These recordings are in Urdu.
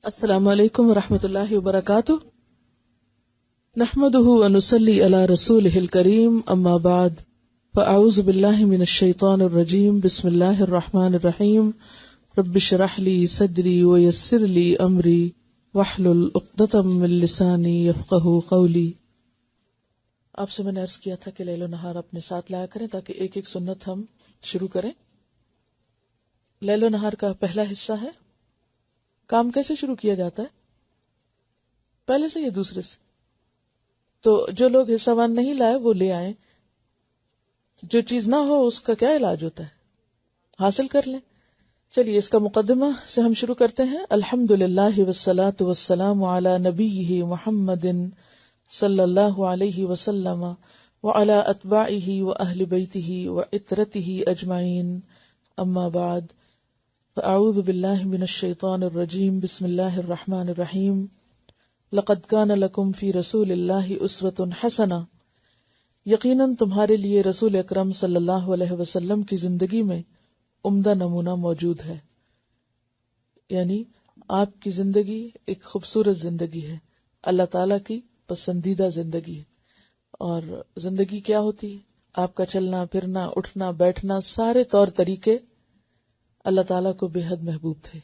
السلام علیکم ورحمۃ اللہ وبرکاتہ، نحمده ونصلی علی رسولہ الکریم، اما بعد فاعوذ باللہ من الشیطان الرجیم، بسم اللہ الرحمن الرحیم، رب اشرح لی صدری ویسر لی امری واحلل عقدۃ من لسانی یفقہوا قولی۔ آپ سے میں نے عرض کیا تھا کہ لیل و نہار اپنے ساتھ لایا کریں تاکہ ایک ایک سنت ہم شروع کریں۔ لیل و نہار کا پہلا حصہ ہے کام کیسے شروع کیا جاتا ہے، پہلے سے یا دوسرے سے؟ تو جو لوگ حصہ وان نہیں لائے وہ لے آئیں، جو چیز نہ ہو اس کا کیا علاج ہوتا ہے، حاصل کر لیں۔ چلیے اس کا مقدمہ سے ہم شروع کرتے ہیں۔ الحمدللہ والصلاة والسلام علی نبیہ محمد صلی اللہ علیہ وسلم وعلی اتباعہ واہل بیتہ وعترتہ اجمعین، اما بعد فاعوذ باللہ من الشیطان الرجیم، بسم اللہ الرحمن الرحیم۔ لقد کان لکم فی رسول اللہ اسوۃ حسنہ، یقیناً تمہارے لیے رسول اکرم صلی اللہ علیہ وسلم کی زندگی میں عمدہ نمونہ موجود ہے، یعنی آپ کی زندگی ایک خوبصورت زندگی ہے، اللہ تعالیٰ کی پسندیدہ زندگی ہے۔ اور زندگی کیا ہوتی ہے؟ آپ کا چلنا پھرنا اٹھنا بیٹھنا، سارے طور طریقے اللہ تعالیٰ کو بے حد محبوب تھے۔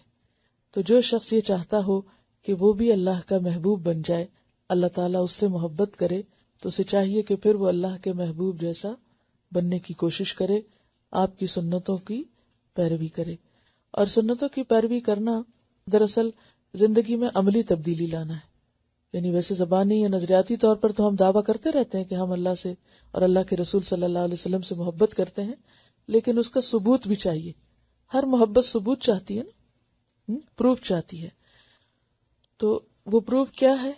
تو جو شخص یہ چاہتا ہو کہ وہ بھی اللہ کا محبوب بن جائے، اللہ تعالیٰ اس سے محبت کرے، تو اسے چاہیے کہ پھر وہ اللہ کے محبوب جیسا بننے کی کوشش کرے، آپ کی سنتوں کی پیروی کرے۔ اور سنتوں کی پیروی کرنا دراصل زندگی میں عملی تبدیلی لانا ہے، یعنی ویسے زبانی یا نظریاتی طور پر تو ہم دعویٰ کرتے رہتے ہیں کہ ہم اللہ سے اور اللہ کے رسول صلی اللہ علیہ وسلم سے محبت کرتے ہیں، لیکن اس کا ثبوت بھی چاہیے۔ ہر محبت ثبوت چاہتی ہے نا، پروف چاہتی ہے۔ تو وہ پروف کیا ہے؟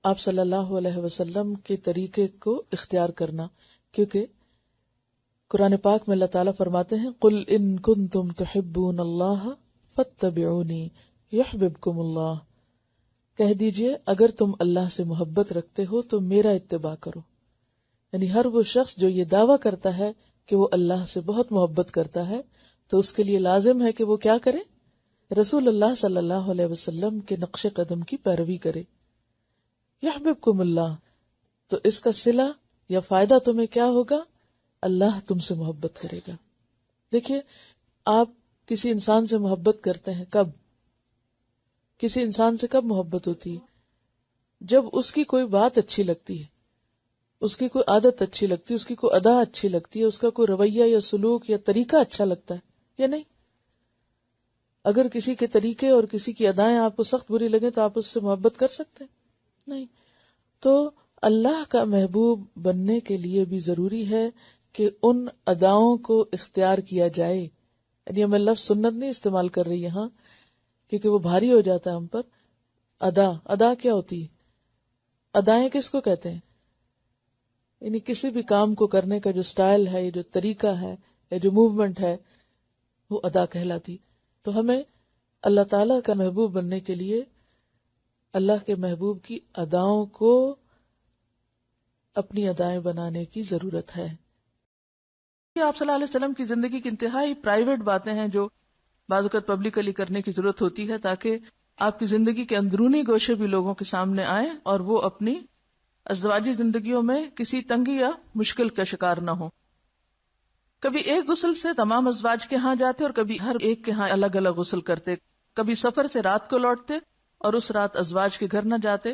آپ صلی اللہ علیہ وسلم کے طریقے کو اختیار کرنا، کیونکہ قرآن پاک میں اللہ تعالیٰ فرماتے ہیں قُلْ إِن كُنتُمْ تُحِبُّونَ اللَّهَ فَاتَّبِعُونِي يُحْبِبْكُمُ اللَّهُ، کہہ دیجئے اگر تم اللہ سے محبت رکھتے ہو تو میرا اتباع کرو۔ یعنی ہر وہ شخص جو یہ دعویٰ کرتا ہے کہ وہ اللہ سے بہت محبت کرتا ہے تو اس کے لیے لازم ہے کہ وہ کیا کرے؟ رسول اللہ صلی اللہ علیہ وسلم کے نقش قدم کی پیروی کرے۔ یحببکم اللہ، تو اس کا صلہ یا فائدہ تمہیں کیا ہوگا؟ اللہ تم سے محبت کرے گا۔ دیکھیے، آپ کسی انسان سے محبت کرتے ہیں کب؟ کسی انسان سے کب محبت ہوتی ہے؟ جب اس کی کوئی بات اچھی لگتی ہے، اس کی کوئی عادت اچھی لگتی ہے، اس کی کوئی ادا اچھی لگتی ہے، اس کا کوئی رویہ یا سلوک یا طریقہ اچھا لگتا ہے یا نہیں؟ اگر کسی کے طریقے اور کسی کی ادائیں آپ کو سخت بری لگے تو آپ اس سے محبت کر سکتے ہیں؟ نہیں۔ تو اللہ کا محبوب بننے کے لیے بھی ضروری ہے کہ ان اداؤں کو اختیار کیا جائے۔ یعنی میں لفظ سنت نہیں استعمال کر رہی یہاں کیونکہ وہ بھاری ہو جاتا ہے ہم پر۔ ادا کیا ہوتی ہے؟ ادائیں کس کو کہتے ہیں؟ یعنی کسی بھی کام کو کرنے کا جو سٹائل ہے، جو طریقہ ہے یا جو موومنٹ ہے، وہ ادا کہلاتی۔ تو ہمیں اللہ تعالیٰ کا محبوب بننے کے لیے اللہ کے محبوب کی اداؤں کو اپنی ادائیں بنانے کی ضرورت ہے۔ آپ صلی اللہ علیہ وسلم کی زندگی کی انتہائی پرائیویٹ باتیں ہیں جو بعض اوقات پبلکلی کرنے کی ضرورت ہوتی ہے تاکہ آپ کی زندگی کے اندرونی گوشے بھی لوگوں کے سامنے آئیں اور وہ اپنی ازدواجی زندگیوں میں کسی تنگی یا مشکل کا شکار نہ ہو۔ کبھی ایک غسل سے تمام ازواج کے ہاں جاتے اور کبھی ہر ایک کے ہاں الگ الگ غسل کرتے، کبھی سفر سے رات کو لوٹتے اور اس رات ازواج کے گھر نہ جاتے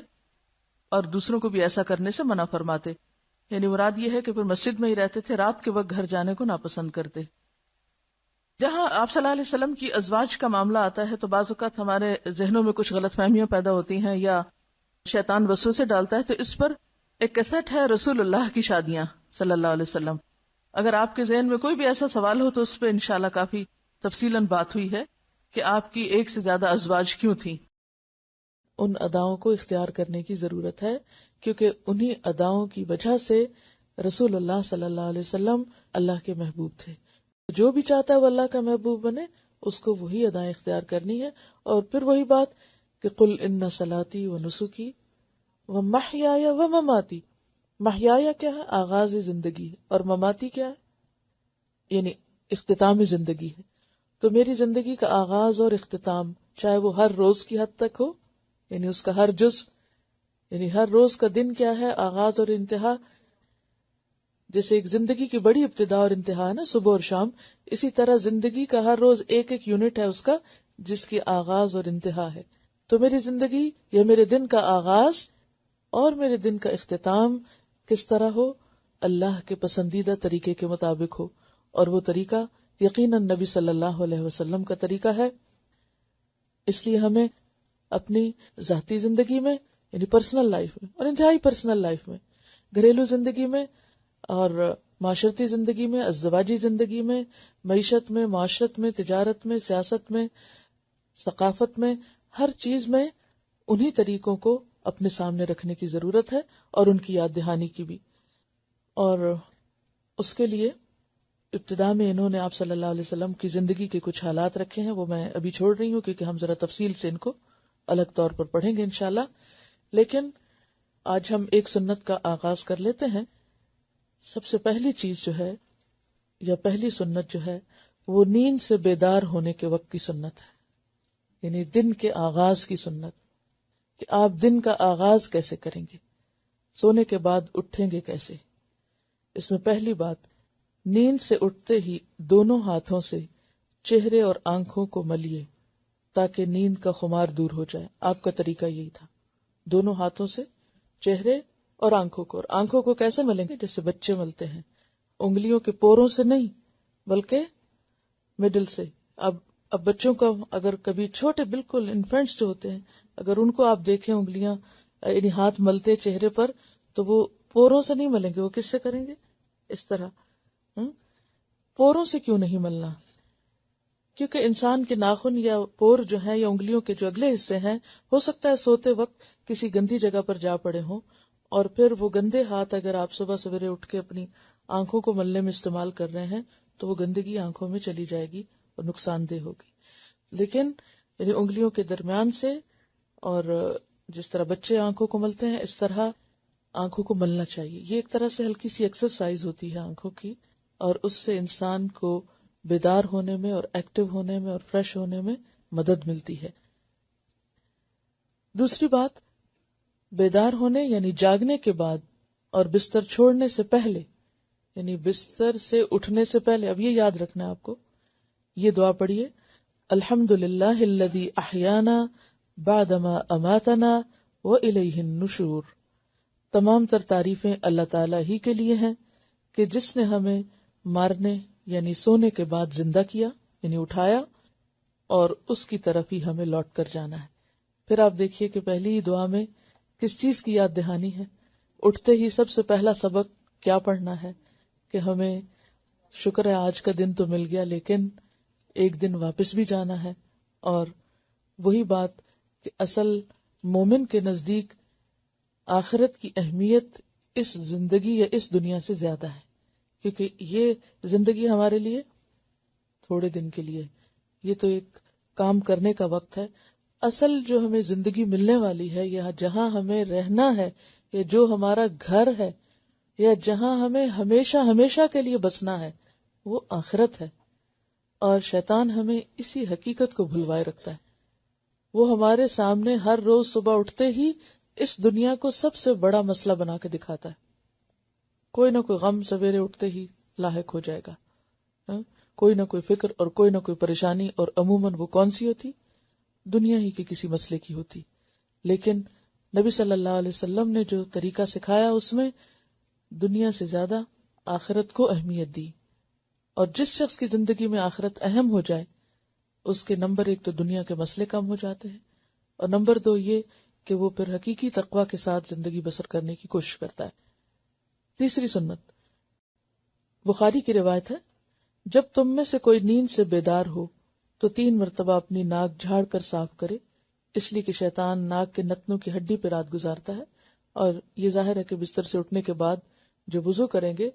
اور دوسروں کو بھی ایسا کرنے سے منع فرماتے۔ یعنی مراد یہ ہے کہ پھر مسجد میں ہی رہتے تھے، رات کے وقت گھر جانے کو ناپسند کرتے۔ جہاں آپ صلی اللہ علیہ وسلم کی ازواج کا معاملہ آتا ہے تو بعض اوقات ہمارے ذہنوں میں کچھ غلط فہمیاں پیدا ہوتی ہیں یا شیطان وسوسے ڈالتا ہے، تو اس پر ایک کیسٹ ہے رسول اللہ کی شادیاں صلی اللہ علیہ وسلم۔ اگر آپ کے ذہن میں کوئی بھی ایسا سوال ہو تو اس پہ انشاءاللہ کافی تفصیلاً بات ہوئی ہے کہ آپ کی ایک سے زیادہ ازواج کیوں تھیں۔ ان اداؤں کو اختیار کرنے کی ضرورت ہے کیونکہ انہی اداؤں کی وجہ سے رسول اللہ صلی اللہ علیہ وسلم اللہ کے محبوب تھے۔ جو بھی چاہتا ہے وہ اللہ کا محبوب بنے، اس کو وہی ادائیں اختیار کرنی ہے۔ اور پھر وہی بات کہ قل ان صلاتی و نسکی و محیای و مماتی۔ محیای کیا ہے؟ آغاز زندگی ہے، اور مماتی کیا ہے؟ یعنی اختتام زندگی ہے۔ تو میری زندگی کا آغاز اور اختتام چاہے وہ ہر روز کی حد تک ہو، یعنی اس کا ہر جز، یعنی ہر روز کا دن کیا ہے، آغاز اور انتہا. جیسے ایک زندگی کی بڑی ابتدا اور انتہا ہے نا، صبح اور شام، اسی طرح زندگی کا ہر روز ایک ایک یونٹ ہے اس کا، جس کی آغاز اور انتہا ہے. تو میری زندگی یا میرے دن کا آغاز اور میرے دن کا اختتام کس طرح ہو؟ اللہ کے پسندیدہ طریقے کے مطابق ہو، اور وہ طریقہ یقیناً نبی صلی اللہ علیہ وسلم کا طریقہ ہے. اس لیے ہمیں اپنی ذاتی زندگی میں، یعنی پرسنل لائف میں، اور انتہائی پرسنل لائف میں، گھریلو زندگی میں اور معاشرتی زندگی میں، ازدواجی زندگی میں، معیشت میں، معاشرت میں، تجارت میں، سیاست میں، ثقافت میں، ہر چیز میں انہی طریقوں کو اپنے سامنے رکھنے کی ضرورت ہے، اور ان کی یاد دہانی کی بھی. اور اس کے لیے ابتدا میں انہوں نے آپ صلی اللہ علیہ وسلم کی زندگی کے کچھ حالات رکھے ہیں، وہ میں ابھی چھوڑ رہی ہوں کیونکہ ہم ذرا تفصیل سے ان کو الگ طور پر پڑھیں گے انشاءاللہ. لیکن آج ہم ایک سنت کا آغاز کر لیتے ہیں. سب سے پہلی چیز جو ہے، یا پہلی سنت جو ہے، وہ نیند سے بیدار ہونے کے وقت کی سنت ہے، یعنی دن کے آغاز کی سنت، کہ آپ دن کا آغاز کیسے کریں گے، سونے کے بعد اٹھیں گے کیسے. اس میں پہلی بات، نیند سے اٹھتے ہی دونوں ہاتھوں سے چہرے اور آنکھوں کو ملیے تاکہ نیند کا خمار دور ہو جائے. آپ کا طریقہ یہی تھا، دونوں ہاتھوں سے چہرے اور آنکھوں کو کیسے ملیں گے؟ جیسے بچے ملتے ہیں، انگلیوں کے پوروں سے نہیں بلکہ مڈل سے. اب بچوں کا اگر کبھی چھوٹے بالکل انفینٹس جو ہوتے ہیں، اگر ان کو آپ دیکھیں انگلیاں یعنی ہاتھ ملتے چہرے پر، تو وہ پوروں سے نہیں ملیں گے. وہ کس سے کریں گے؟ اس طرح. پوروں سے کیوں نہیں ملنا؟ کیونکہ انسان کے ناخن یا پور جو ہیں، یا انگلیوں کے جو اگلے حصے ہیں، ہو سکتا ہے سوتے وقت کسی گندی جگہ پر جا پڑے ہوں، اور پھر وہ گندے ہاتھ اگر آپ صبح سویرے اٹھ کے اپنی آنکھوں کو ملنے میں استعمال کر رہے ہیں تو وہ گندگی آنکھوں میں چلی جائے گی اور نقصان دہ ہوگی. لیکن یعنی انگلیوں کے درمیان سے، اور جس طرح بچے آنکھوں کو ملتے ہیں اس طرح آنکھوں کو ملنا چاہیے. یہ ایک طرح سے ہلکی سی ایکسرسائز ہوتی ہے آنکھوں کی، اور اس سے انسان کو بیدار ہونے میں اور ایکٹیو ہونے میں اور فریش ہونے میں مدد ملتی ہے. دوسری بات، بیدار ہونے یعنی جاگنے کے بعد اور بستر چھوڑنے سے پہلے، یعنی بستر سے اٹھنے سے پہلے، اب یہ یاد رکھنا ہے آپ کو، یہ دعا پڑھیے: الحمدللہ الذی احیانا بعدما اماتنا والیہ النشور. تمام تر تعریفیں اللہ تعالیٰ ہی کے لیے ہیں کہ جس نے ہمیں مارنے یعنی سونے کے بعد زندہ کیا، یعنی اٹھایا، اور اس کی طرف ہی ہمیں لوٹ کر جانا ہے. پھر آپ دیکھیے کہ پہلی ہی دعا میں کس چیز کی یاد دہانی ہے؟ اٹھتے ہی سب سے پہلا سبق کیا پڑھنا ہے کہ ہمیں شکر ہے آج کا دن تو مل گیا، لیکن ایک دن واپس بھی جانا ہے. اور وہی بات کہ اصل مومن کے نزدیک آخرت کی اہمیت اس زندگی یا اس دنیا سے زیادہ ہے، کیونکہ یہ زندگی ہمارے لیے تھوڑے دن کے لیے، یہ تو ایک کام کرنے کا وقت ہے. اصل جو ہمیں زندگی ملنے والی ہے، یا جہاں ہمیں رہنا ہے، یا جو ہمارا گھر ہے، یا جہاں ہمیں ہمیشہ ہمیشہ کے لیے بسنا ہے، وہ آخرت ہے. اور شیطان ہمیں اسی حقیقت کو بھلوائے رکھتا ہے. وہ ہمارے سامنے ہر روز صبح اٹھتے ہی اس دنیا کو سب سے بڑا مسئلہ بنا کے دکھاتا ہے. کوئی نہ کوئی غم سویرے اٹھتے ہی لاحق ہو جائے گا، کوئی نہ کوئی فکر اور کوئی نہ کوئی پریشانی، اور عموماً وہ کون سی ہوتی؟ دنیا ہی کے کسی مسئلے کی ہوتی. لیکن نبی صلی اللہ علیہ وسلم نے جو طریقہ سکھایا اس میں دنیا سے زیادہ آخرت کو اہمیت دی. اور جس شخص کی زندگی میں آخرت اہم ہو جائے اس کے نمبر 1 تو دنیا کے مسئلے کم ہو جاتے ہیں، اور نمبر 2 یہ کہ وہ پھر حقیقی تقویٰ کے ساتھ زندگی بسر کرنے کی کوشش کرتا ہے. تیسری سنت بخاری کی روایت ہے، جب تم میں سے کوئی نیند سے بیدار ہو تو 3 مرتبہ اپنی ناک جھاڑ کر صاف کرے، اس لیے کہ شیطان ناک کے نتنوں کی ہڈی پہ رات گزارتا ہے. اور یہ ظاہر ہے کہ بستر سے اٹھنے کے بعد جو وضو کریں گے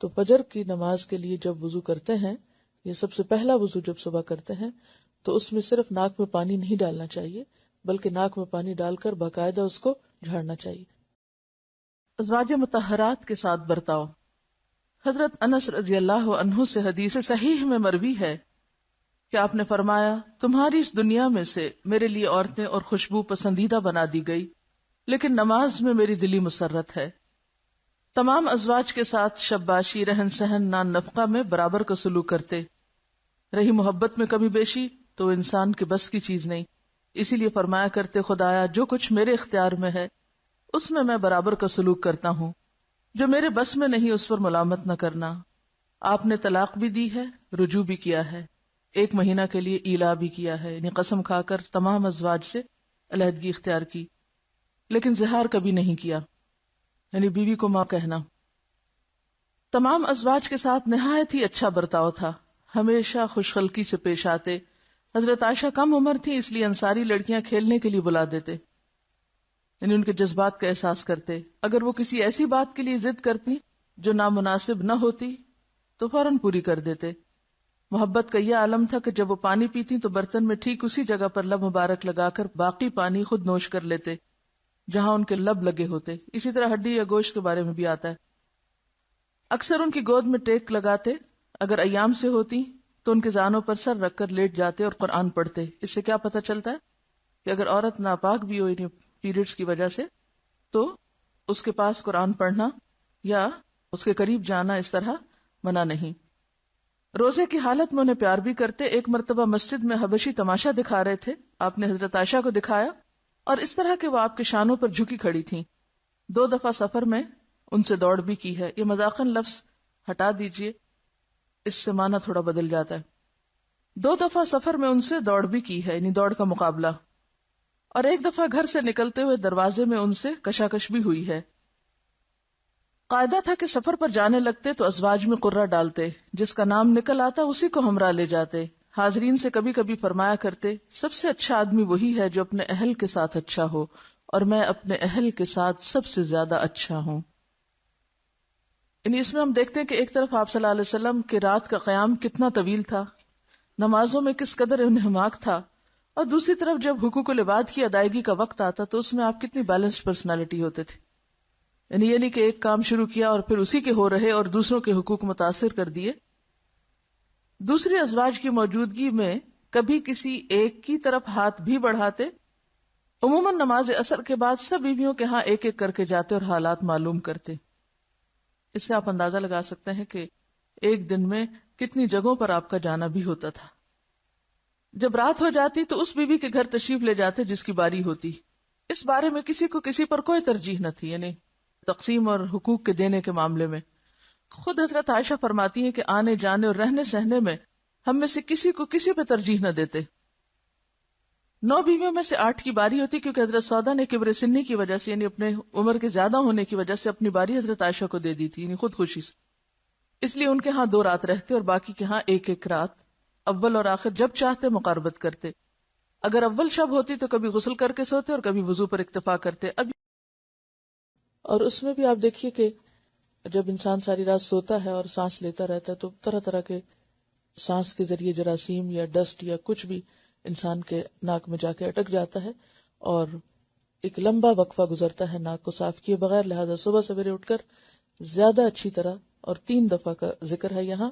تو فجر کی نماز کے لیے جب وضو کرتے ہیں، یہ سب سے پہلا وضو جب صبح کرتے ہیں، تو اس میں صرف ناک میں پانی نہیں ڈالنا چاہیے بلکہ ناک میں پانی ڈال کر باقاعدہ اس کو جھاڑنا چاہیے. ازواج مطہرات کے ساتھ برتاؤ. حضرت انس رضی اللہ عنہ سے حدیث صحیح میں مروی ہے کہ آپ نے فرمایا تمہاری اس دنیا میں سے میرے لیے عورتیں اور خوشبو پسندیدہ بنا دی گئی، لیکن نماز میں میری دلی مسرت ہے۔ تمام ازواج کے ساتھ شباشی، رہن سہن، نان نفقہ میں برابر کا سلوک کرتے۔ رہی محبت میں کمی بیشی تو وہ انسان کے بس کی چیز نہیں، اسی لیے فرمایا کرتے خدایا جو کچھ میرے اختیار میں ہے اس میں برابر کا سلوک کرتا ہوں، جو میرے بس میں نہیں اس پر ملامت نہ کرنا۔ آپ نے طلاق بھی دی ہے، رجوع بھی کیا ہے، 1 مہینہ کے لیے ایلا بھی کیا ہے، یعنی قسم کھا کر تمام ازواج سے علیحدگی اختیار کی، لیکن زہار کبھی نہیں کیا، یعنی بیوی کو ماں کہنا۔ تمام ازواج کے ساتھ نہایت ہی اچھا برتاؤ تھا، ہمیشہ خوش خلقی سے پیش آتے۔ حضرت عائشہ کم عمر تھی، اس لیے انصاری لڑکیاں کھیلنے کے لیے بلا دیتے، یعنی ان کے جذبات کا احساس کرتے۔ اگر وہ کسی ایسی بات کے لیے ضد کرتی جو نامناسب نہ ہوتی تو فوراً پوری کر دیتے۔ محبت کا یہ عالم تھا کہ جب وہ پانی پیتی تو برتن میں ٹھیک اسی جگہ پر لب مبارک لگا کر باقی پانی خود نوش کر لیتے جہاں ان کے لب لگے ہوتے۔ اسی طرح ہڈی یا گوشت کے بارے میں بھی آتا ہے۔ اکثر ان کی گود میں ٹیک لگاتے، اگر ایام سے ہوتی تو ان کے زانوں پر سر رکھ کر لیٹ جاتے اور قرآن پڑھتے۔ اس سے کیا پتہ چلتا ہے کہ اگر عورت ناپاک بھی ہو پیریڈز کی وجہ سے تو اس کے پاس قرآن پڑھنا یا اس کے قریب جانا اس طرح منع نہیں۔ روزے کی حالت میں انہیں پیار بھی کرتے۔ ایک مرتبہ مسجد میں حبشی تماشا دکھا رہے تھے، آپ نے حضرت عائشہ کو دکھایا اور اس طرح کہ وہ آپ کے شانوں پر جھکی کھڑی تھیں۔ 2 دفعہ سفر میں ان سے دوڑ بھی کی ہے۔ یہ مذاقن لفظ ہٹا دیجئے، اس سے معنی تھوڑا بدل جاتا ہے۔ 2 دفعہ سفر میں ان سے دوڑ بھی کی ہے، یعنی دوڑ کا مقابلہ، اور 1 دفعہ گھر سے نکلتے ہوئے دروازے میں ان سے کشاکش بھی ہوئی ہے۔ قاعدہ تھا کہ سفر پر جانے لگتے تو ازواج میں قرہ ڈالتے، جس کا نام نکل آتا اسی کو ہمراہ لے جاتے۔ حاضرین سے کبھی کبھی فرمایا کرتے سب سے اچھا آدمی وہی ہے جو اپنے اہل کے ساتھ اچھا ہو، اور میں اپنے اہل کے ساتھ سب سے زیادہ اچھا ہوں۔ یعنی اس میں ہم دیکھتے ہیں کہ ایک طرف آپ صلی اللہ علیہ وسلم کے رات کا قیام کتنا طویل تھا، نمازوں میں کس قدر انہماک تھا، اور دوسری طرف جب حقوق العباد کی ادائیگی کا وقت آتا تو اس میں آپ کتنی بیلنسڈ پرسنالٹی ہوتے تھے۔ یعنی یہ نہیں کہ ایک کام شروع کیا اور پھر اسی کے ہو رہے اور دوسروں کے حقوق متاثر کر دیے۔ دوسری ازواج کی موجودگی میں کبھی کسی ایک کی طرف ہاتھ بھی بڑھاتے۔ عموماً نماز عصر کے بعد سب بیویوں کے ہاں ایک ایک کر کے جاتے اور حالات معلوم کرتے۔ اس سے آپ اندازہ لگا سکتے ہیں کہ ایک دن میں کتنی جگہوں پر آپ کا جانا بھی ہوتا تھا۔ جب رات ہو جاتی تو اس بیوی کے گھر تشریف لے جاتے جس کی باری ہوتی۔ اس بارے میں کسی کو کسی پر کوئی ترجیح نہ تھی، یعنی تقسیم اور حقوق کے دینے کے معاملے میں۔ خود حضرت عائشہ فرماتی ہیں کہ آنے جانے اور رہنے سہنے میں ہم میں سے کسی کو کسی پہ ترجیح نہ دیتے۔ 9 بیویوں میں سے 8 کی باری ہوتی، کیونکہ حضرت سودا نے کبر سنی کی وجہ سے، یعنی اپنے عمر کے زیادہ ہونے کی وجہ سے اپنی باری حضرت عائشہ کو دے دی تھی، یعنی خود خوشی سے۔ اس لیے ان کے ہاں 2 رات رہتے اور باقی کے ہاں 1 رات، اول اور آخر جب چاہتے مقاربت کرتے۔ اگر اول شب ہوتی تو کبھی غسل کر کے سوتے اور کبھی وضو پر اکتفا کرتے۔ اور اس میں بھی آپ دیکھیے کہ جب انسان ساری رات سوتا ہے اور سانس لیتا رہتا ہے تو طرح طرح کے سانس کے ذریعے جراثیم یا ڈسٹ یا کچھ بھی انسان کے ناک میں جا کے اٹک جاتا ہے اور ایک لمبا وقفہ گزرتا ہے ناک کو صاف کیے بغیر، لہذا صبح سویرے اٹھ کر زیادہ اچھی طرح اور 3 دفعہ کا ذکر ہے یہاں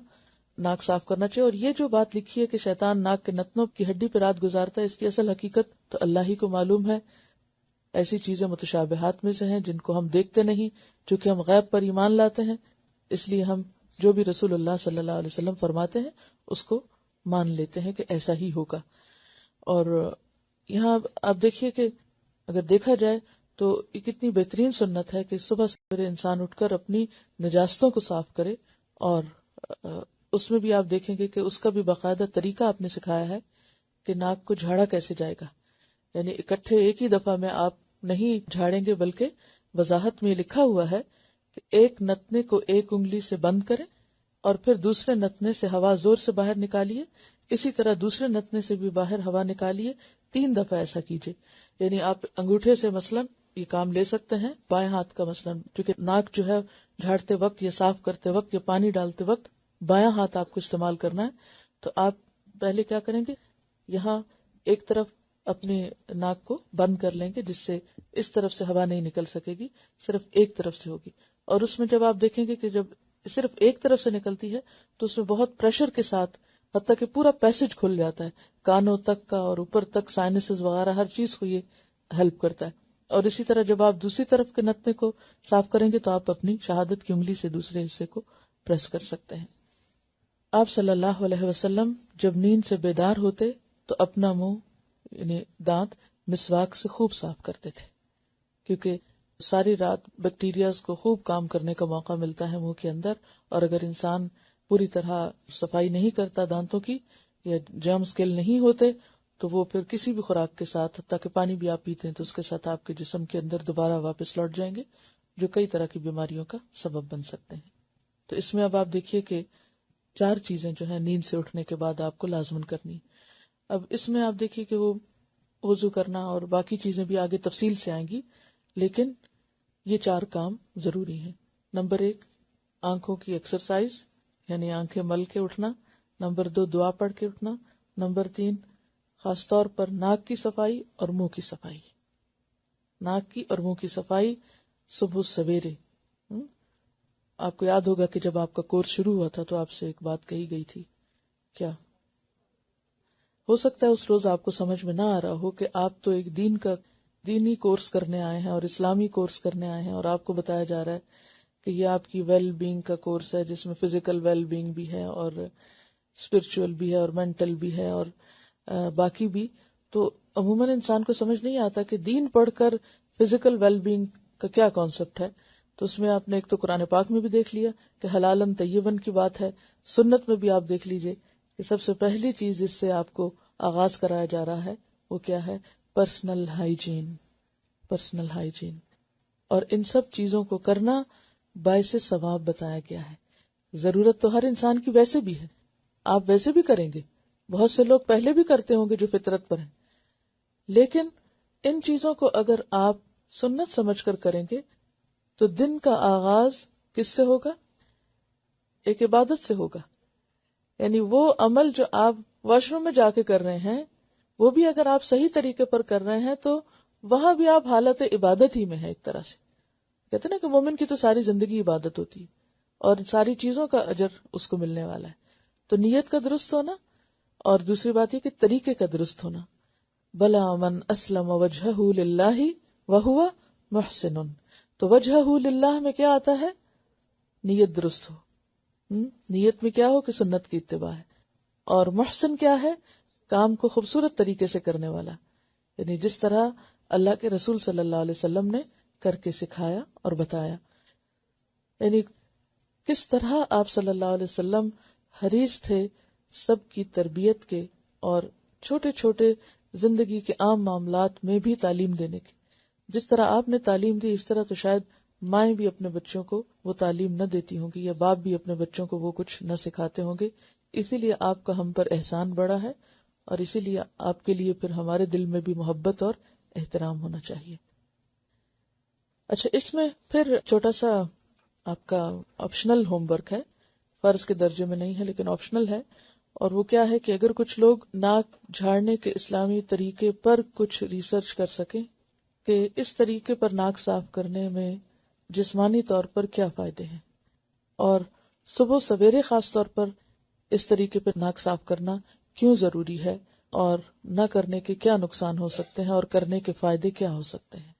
ناک صاف کرنا چاہیے۔ اور یہ جو بات لکھی ہے کہ شیطان ناک کے نتنوں کی ہڈی پہ رات گزارتا ہے، اس کی اصل حقیقت تو اللہ ہی کو معلوم ہے۔ ایسی چیزیں متشابہات میں سے ہیں جن کو ہم دیکھتے نہیں، چونکہ ہم غیب پر ایمان لاتے ہیں، اس لیے ہم جو بھی رسول اللہ صلی اللہ علیہ وسلم فرماتے ہیں اس کو مان لیتے ہیں کہ ایسا ہی ہوگا۔ اور یہاں آپ دیکھیے کہ اگر دیکھا جائے تو یہ کتنی بہترین سنت ہے کہ صبح سویرے انسان اٹھ کر اپنی نجاستوں کو صاف کرے، اور اس میں بھی آپ دیکھیں گے کہ اس کا بھی باقاعدہ طریقہ آپ نے سکھایا ہے کہ ناک کو جھاڑا کیسے جائے گا، یعنی اکٹھے ایک ہی دفعہ میں آپ نہیں جھاڑیں گے، بلکہ وضاحت میں لکھا ہوا ہے کہ ایک نتنے کو 1 انگلی سے بند کریں اور پھر دوسرے نتنے سے ہوا زور سے باہر نکالیے، اسی طرح دوسرے نتنے سے بھی باہر ہوا نکالیے، 3 دفعہ ایسا کیجیے۔ یعنی آپ انگوٹھے سے مثلاً یہ کام لے سکتے ہیں، بائیں ہاتھ کا مثلاً، کیونکہ ناک جو ہے جھاڑتے وقت یا صاف کرتے وقت یا پانی ڈالتے وقت بایاں ہاتھ آپ کو استعمال کرنا ہے۔ تو آپ پہلے کیا کریں گے، یہاں ایک طرف اپنے ناک کو بند کر لیں گے جس سے اس طرف سے ہوا نہیں نکل سکے گی، صرف ایک طرف سے ہوگی۔ اور اس میں جب آپ دیکھیں گے کہ جب صرف ایک طرف سے نکلتی ہے تو اس میں بہت پریشر کے ساتھ حتیٰ کہ پورا پیسج کھل جاتا ہے کانوں تک کا اور اوپر تک، سائنسز وغیرہ ہر چیز کو یہ ہیلپ کرتا ہے. اور اسی طرح جب آپ دوسری طرف کے نتنے کو صاف کریں گے تو آپ اپنی شہادت کی انگلی سے دوسرے حصے کو پریس کر سکتے ہیں. آپ صلی اللہ علیہ وسلم جب نیند سے بیدار ہوتے تو اپنا منہ یعنی دانت مسواک سے خوب صاف کرتے تھے، کیونکہ ساری رات بیکٹیریاز کو خوب کام کرنے کا موقع ملتا ہے منہ کے اندر، اور اگر انسان پوری طرح صفائی نہیں کرتا دانتوں کی یا جرمز کل نہیں ہوتے تو وہ پھر کسی بھی خوراک کے ساتھ، حتیٰ کہ پانی بھی آپ پیتے ہیں تو اس کے ساتھ آپ کے جسم کے اندر دوبارہ واپس لوٹ جائیں گے، جو کئی طرح کی بیماریوں کا سبب بن سکتے ہیں. تو اس میں اب آپ دیکھیے کہ 4 چیزیں جو ہیں نیند سے اٹھنے کے بعد آپ کو لازمن کرنی. اب اس میں آپ دیکھیے کہ وہ وضو کرنا اور باقی چیزیں بھی آگے تفصیل سے آئیں گی، لیکن یہ 4 کام ضروری ہیں. نمبر 1 آنکھوں کی ایکسرسائز یعنی آنکھیں مل کے اٹھنا. نمبر 2 دعا پڑھ کے اٹھنا. نمبر 3 خاص طور پر ناک کی صفائی اور منہ کی صفائی. ناک کی اور منہ کی صفائی صبح سویرے. آپ کو یاد ہوگا کہ جب آپ کا کورس شروع ہوا تھا تو آپ سے ایک بات کہی گئی تھی. کیا ہو سکتا ہے اس روز آپ کو سمجھ میں نہ آ رہا ہو کہ آپ تو ایک دینی کورس کرنے آئے ہیں اور اسلامی کورس کرنے آئے ہیں، اور آپ کو بتایا جا رہا ہے کہ یہ آپ کی ویل بینگ کا کورس ہے جس میں فزیکل ویل بینگ بھی ہے اور اسپرچول بھی ہے اور مینٹل بھی ہے اور باقی بھی. تو عموماً انسان کو سمجھ نہیں آتا کہ دین پڑھ کر فزیکل ویل بینگ کا کیا کانسیپٹ ہے. تو اس میں آپ نے ایک تو قرآن پاک میں بھی دیکھ لیا کہ حلالن طیبن کی بات ہے، سنت میں بھی آپ دیکھ لیجئے کہ سب سے پہلی چیز جس سے آپ کو آغاز کرایا جا رہا ہے وہ کیا ہے؟ Personal hygiene. پرسنل ہائیجین اور ان سب چیزوں کو کرنا باعث ثواب بتایا گیا ہے. ضرورت تو ہر انسان کی ویسے بھی ہے، آپ ویسے بھی کریں گے، بہت سے لوگ پہلے بھی کرتے ہوں گے جو فطرت پر ہیں، لیکن ان چیزوں کو اگر آپ سنت سمجھ کر کریں گے تو دن کا آغاز کس سے ہوگا؟ ایک عبادت سے ہوگا. یعنی وہ عمل جو آپ واش روم میں جا کے کر رہے ہیں وہ بھی اگر آپ صحیح طریقے پر کر رہے ہیں تو وہاں بھی آپ حالت عبادت ہی میں ہے. ایک طرح سے کہتے ہیں نا کہ مومن کی تو ساری زندگی عبادت ہوتی ہے اور ساری چیزوں کا اجر اس کو ملنے والا ہے. تو نیت کا درست ہونا اور دوسری بات یہ کہ طریقے کا درست ہونا. بلا من اسلم وجہہ للہ وہو محسن. تو وجہہ للہ میں کیا آتا ہے؟ نیت درست ہو. نیت میں کیا ہو کہ سنت کی اتباع ہے. اور محسن کیا ہے؟ کام کو خوبصورت طریقے سے کرنے والا، یعنی جس طرح اللہ کے رسول صلی اللہ علیہ وسلم نے کر کے سکھایا اور بتایا. یعنی کس طرح آپ صلی اللہ علیہ وسلم حریص تھے سب کی تربیت کے اور چھوٹے چھوٹے زندگی کے عام معاملات میں بھی تعلیم دینے کی. جس طرح آپ نے تعلیم دی اس طرح تو شاید مائیں بھی اپنے بچوں کو وہ تعلیم نہ دیتی ہوں گی یا باپ بھی اپنے بچوں کو وہ کچھ نہ سکھاتے ہوں گے. اسی لیے آپ کا ہم پر احسان بڑا ہے اور اسی لیے آپ کے لیے پھر ہمارے دل میں بھی محبت اور احترام ہونا چاہیے. اچھا، اس میں پھر چھوٹا سا آپ کا آپشنل ہوم ورک ہے، فرض کے درجے میں نہیں ہے لیکن آپشنل ہے، اور وہ کیا ہے کہ اگر کچھ لوگ ناک جھاڑنے کے اسلامی طریقے پر کچھ ریسرچ کر سکیں کہ اس طریقے پر ناک صاف کرنے میں جسمانی طور پر کیا فائدے ہیں، اور صبح سویرے خاص طور پر اس طریقے پر ناک صاف کرنا کیوں ضروری ہے اور نہ کرنے کے کیا نقصان ہو سکتے ہیں اور کرنے کے فائدے کیا ہو سکتے ہیں.